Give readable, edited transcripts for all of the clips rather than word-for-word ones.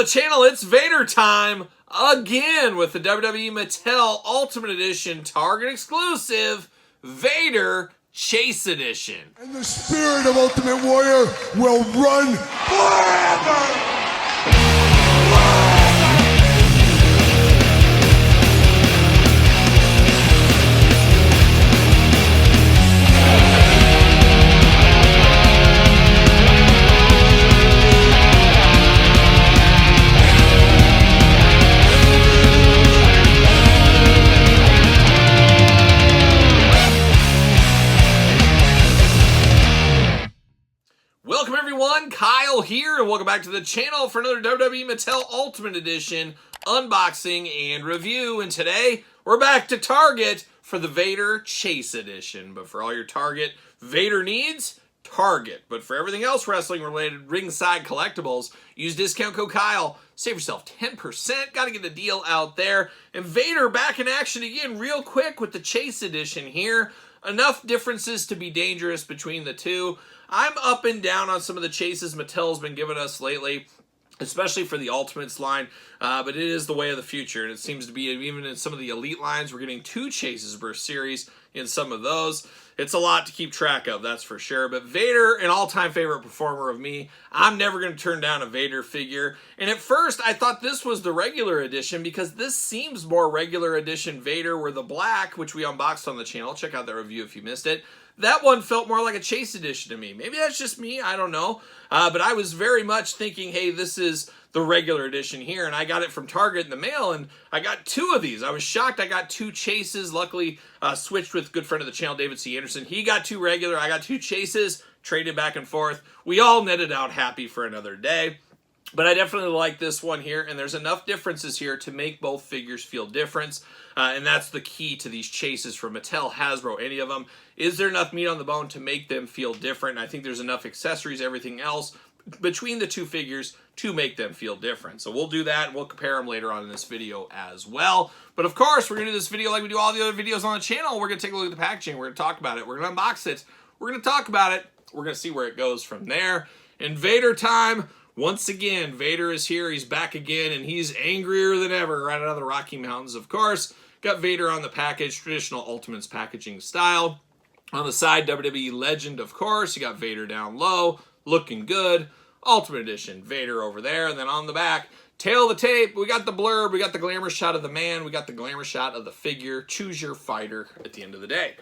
channel, it's Vader time again with the WWE Mattel Ultimate Edition Target exclusive Vader Chase Edition. And the spirit of Ultimate Warrior will run forever! Welcome everyone, Kyle here, and welcome back to the channel for another WWE Mattel Ultimate Edition unboxing and review. And today, we're back to Target for the Vader Chase Edition. But for all your Target Vader needs, Target. But for everything else wrestling-related ringside collectibles, use discount code Kyle. Save yourself 10%. Got to get the deal out there. And Vader back in action again real quick with the Chase Edition here. Enough differences to be dangerous between the two. I'm up and down on some of the chases Mattel's been giving us lately, especially for the Ultimates line, but it is the way of the future, and it seems to be, even in some of the Elite lines, we're getting 2 chases per series in some of those. It's a lot to keep track of, that's for sure, but Vader, an all-time favorite performer of me, I'm never going to turn down a Vader figure, and at first I thought this was the regular edition because this seems more regular edition Vader, where the black, which we unboxed on the channel, check out that review if you missed it, that one felt more like a Chase Edition to me. Maybe that's just me, I don't know. But I was very much thinking, hey, this is the regular edition here. And I got it from Target in the mail, and I got 2 of these. I was shocked I got 2 chases. Luckily, switched with good friend of the channel, David C. Anderson. He got 2 regular, I got 2 chases, traded back and forth. We all netted out happy for another day. But I definitely like this one here, and there's enough differences here to make both figures feel different. And that's the key to these chases from Mattel, Hasbro, any of them. Is there enough meat on the bone to make them feel different? And I think there's enough accessories, everything else, between the 2 figures to make them feel different. So we'll do that, and we'll compare them later on in this video as well. But of course, we're going to do this video like we do all the other videos on the channel. We're going to take a look at the packaging. We're going to talk about it. We're going to unbox it. We're going to talk about it. We're going to see where it goes from there. In Vader time, once again, Vader is here. He's back again, and he's angrier than ever right out of the Rocky Mountains, of course. Got Vader on the package, traditional Ultimates packaging style. On the side, WWE Legend, of course. You got Vader down low, looking good. Ultimate Edition, Vader over there. And then on the back, tail of the tape, we got the blurb, we got the glamour shot of the man, we got the glamour shot of the figure. Choose your fighter at the end of the day.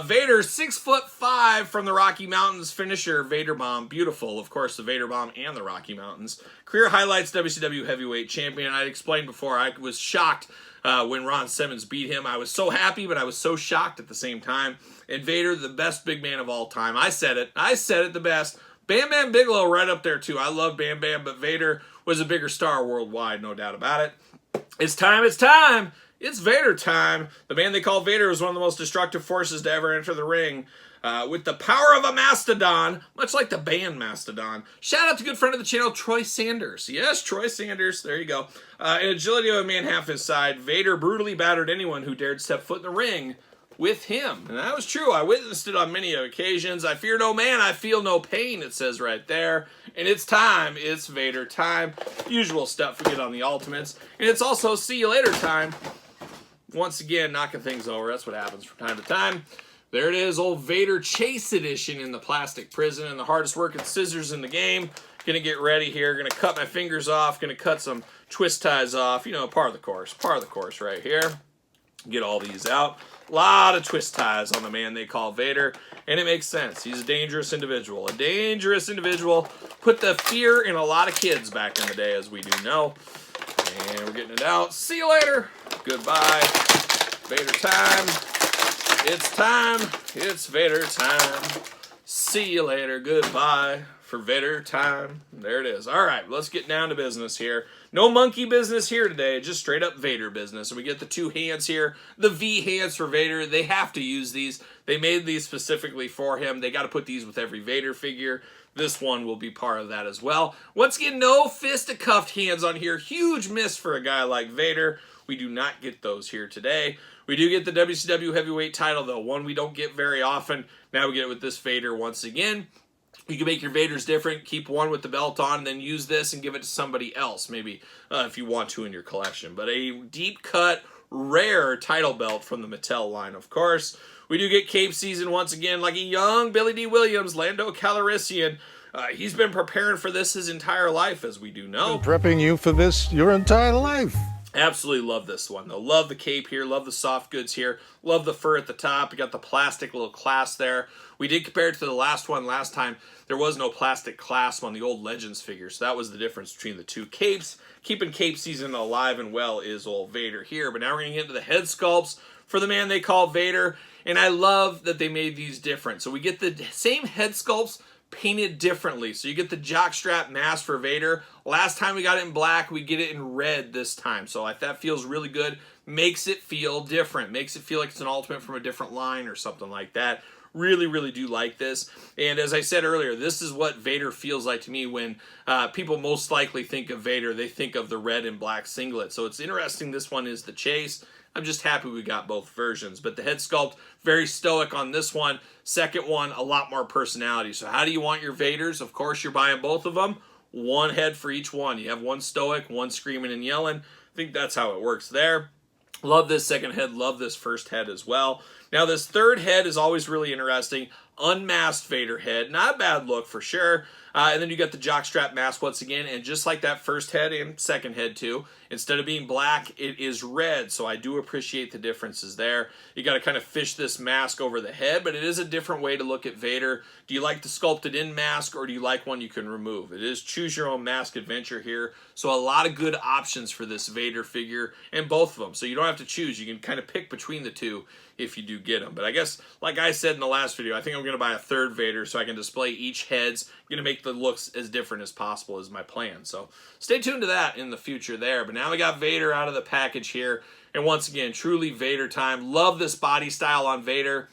Vader, 6'5" from the Rocky Mountains, finisher, Vader Bomb. Beautiful, of course, the Vader Bomb and the Rocky Mountains. Career highlights, WCW Heavyweight Champion. I explained before, I was shocked when Ron Simmons beat him. I was so happy, but I was so shocked at the same time. And Vader, the best big man of all time. I said it the best. Bam Bam Bigelow right up there too. I love Bam Bam, but Vader was a bigger star worldwide, no doubt about it. It's time, it's time. It's Vader time. The man they call Vader is one of the most destructive forces to ever enter the ring. With the power of a mastodon, much like the band Mastodon. Shout out to good friend of the channel, Troy Sanders. Yes, Troy Sanders. There you go. And agility of a man half his side. Vader brutally battered anyone who dared step foot in the ring with him. And that was true. I witnessed it on many occasions. I fear no man, I feel no pain, it says right there. And it's time. It's Vader time. Usual stuff we get on the Ultimates. And it's also see you later time. Once again, knocking things over. That's what happens from time to time. There it is, old Vader Chase Edition in the plastic prison, and the hardest working scissors in the game. Gonna get ready here, gonna cut my fingers off, gonna cut some twist ties off, you know, part of the course right here. Get all these out. A lot of twist ties on the man they call Vader, and it makes sense. He's a dangerous individual. A dangerous individual. Put the fear in a lot of kids back in the day, as we do know. And we're getting it out. See you later. Goodbye. Vader time. It's time. It's Vader time. See you later. Goodbye for Vader time. There it is. All right, let's get down to business here. No monkey business here today, just straight up Vader business. And we get the 2 hands here, the V hands for Vader. They have to use these. They made these specifically for him. They got to put these with every Vader figure. This one will be part of that as well. Once again, no fist-cuffed hands on here. Huge miss for a guy like Vader. We do not get those here today. We do get the WCW Heavyweight title, though. One we don't get very often. Now we get it with this Vader once again. You can make your Vaders different, keep one with the belt on, and then use this and give it to somebody else, maybe if you want to in your collection. But a deep cut, rare title belt from the Mattel line, of course. We do get Cape season once again, like a young Billy D. Williams, Lando Calrissian. He's been preparing for this his entire life, as we do know. Been prepping you for this your entire life. Absolutely love this one, though. Love the cape here. Love the soft goods here. Love the fur at the top. You got the plastic little clasp there. We did compare it to the last one last time. There was no plastic clasp on the old Legends figure, so that was the difference between the two capes. Keeping Cape season alive and well is old Vader here, but now we're going to get into the head sculpts for the man they call Vader, and I love that they made these different. So we get the same head sculpts painted differently. So you get the jockstrap mask for Vader. Last time we got it in black, we get it in red this time. So that feels really good. Makes it feel different. Makes it feel like it's an Ultimate from a different line or something like that. Really, really do like this. And as I said earlier, this is what Vader feels like to me when people most likely think of Vader. They think of the red and black singlet. So it's interesting this one is the chase. I'm just happy we got both versions. But the head sculpt, very stoic on this one. Second one, a lot more personality. So how do you want your Vaders? Of course, you're buying both of them. One head for each one. You have one stoic, one screaming and yelling. I think that's how it works there. Love this second head. Love this first head as well. Now, this third head is always really interesting. Unmasked Vader head. Not a bad look for sure. And then you got the jockstrap mask once again. And just like that first head and second head too, instead of being black, it is red. So I do appreciate the differences there. You got to kind of fish this mask over the head, but it is a different way to look at Vader. Do you like the sculpted in mask or do you like one you can remove? It is choose your own mask adventure here. So a lot of good options for this Vader figure and both of them. So you don't have to choose. You can kind of pick between the two if you do get them. But I guess, like I said in the last video, I think I'm going to buy a third Vader so I can display each heads. I'm going to make the looks as different as possible is my plan. So stay tuned to that in the future there. But now we got Vader out of the package here. And once again, truly Vader time. Love this body style on Vader.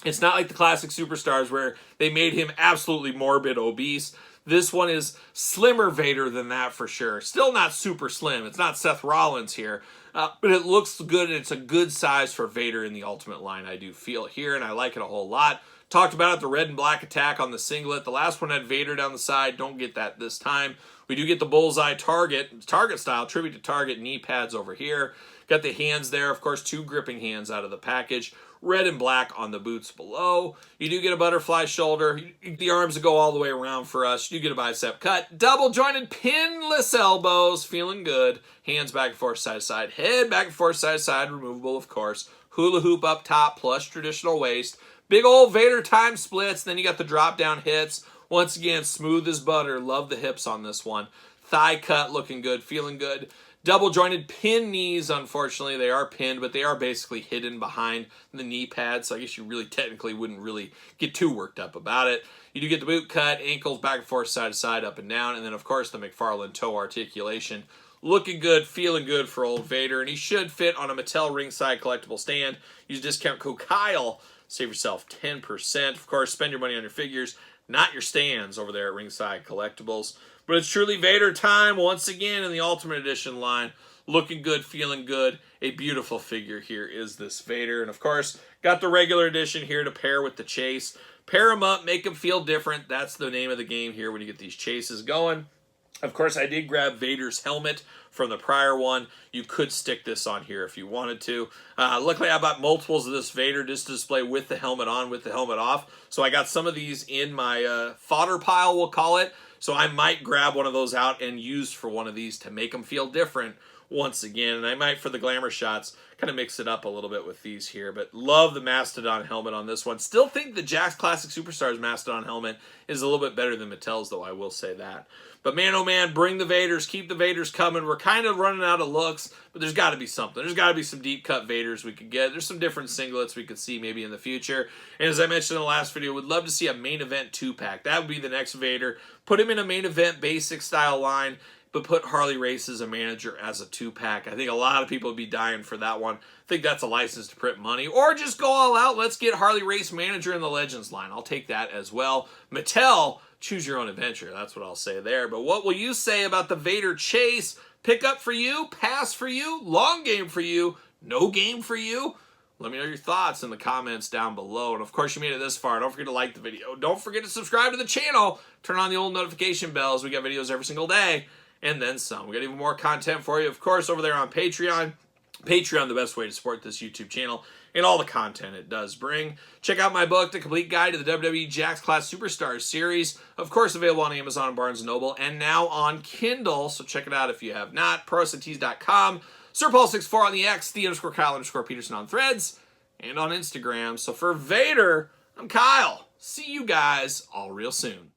It's not like the classic Superstars where they made him absolutely morbid obese. This one is slimmer Vader than that for sure. Still not super slim. It's not Seth Rollins here. But it looks good, and it's a good size for Vader in the Ultimate line, I do feel here, and I like it a whole lot. Talked about it, the red and black attack on the singlet. The last one had Vader down the side. Don't get that this time. We do get the bullseye Target style, tribute to Target knee pads over here. Got the hands there, of course, 2 gripping hands out of the package. Red and black on the boots below. You do get a butterfly shoulder. The arms go all the way around for us. You do get a bicep cut. Double jointed pinless elbows. Feeling good. Hands back and forth, side to side. Head back and forth, side to side. Removable, of course. Hula hoop up top, plus traditional waist. Big old Vader time splits. Then you got the drop down hits. Once again, smooth as butter. Love the hips on this one. Thigh cut, looking good, feeling good. Double jointed pin knees, unfortunately. They are pinned, but they are basically hidden behind the knee pads. So I guess you really technically wouldn't really get too worked up about it. You do get the boot cut, ankles back and forth, side to side, up and down. And then, of course, the McFarlane toe articulation. Looking good, feeling good for old Vader. And he should fit on a Mattel ringside collectible stand. Use discount code Kyle. Save yourself 10%. Of course, spend your money on your figures, not your stands over there at Ringside Collectibles. But it's truly Vader time once again in the Ultimate Edition line. Looking good, feeling good. A beautiful figure here is this Vader. And of course, got the regular edition here to pair with the chase. Pair them up, make them feel different. That's the name of the game here when you get these chases going. Of course, I did grab Vader's helmet from the prior one. You could stick this on here if you wanted to. Luckily, I bought multiples of this Vader just to display with the helmet on, with the helmet off. So I got some of these in my fodder pile, we'll call it. So I might grab one of those out and use for one of these to make them feel different once again. And I might, for the glamour shots, kind of mix it up a little bit with these here. But love the Mastodon helmet on this one. Still think the Jakks Classic Superstars Mastodon helmet is a little bit better than Mattel's, though, I will say that. But man, oh man, bring the Vaders. Keep the Vaders coming. We're kind of running out of looks, but there's got to be something. There's got to be some deep cut Vaders we could get. There's some different singlets we could see maybe in the future. And as I mentioned in the last video, would love to see a main event 2-pack. That would be the next Vader. Put him in a main event basic style line, but put Harley Race as a manager as a 2-pack. I think a lot of people would be dying for that one. I think that's a license to print money. Or just go all out. Let's get Harley Race manager in the Legends line. I'll take that as well. Mattel, choose your own adventure. That's what I'll say there. But what will you say about the Vader chase? Pick up for you? Pass for you? Long game for you? No game for you? Let me know your thoughts in the comments down below. And of course, you made it this far. Don't forget to like the video. Don't forget to subscribe to the channel. Turn on the old notification bells. We got videos every single day. And then some. We got even more content for you, of course, over there on Patreon. Patreon, the best way to support this YouTube channel and all the content it does bring. Check out my book, The Complete Guide to the WWE Jakks Class Superstars series. Of course, available on Amazon, Barnes & Noble, and now on Kindle. So check it out if you have not. ProStees.com. SirPaul64 on the X, the_Kyle_Peterson on Threads, and on Instagram. So for Vader, I'm Kyle. See you guys all real soon.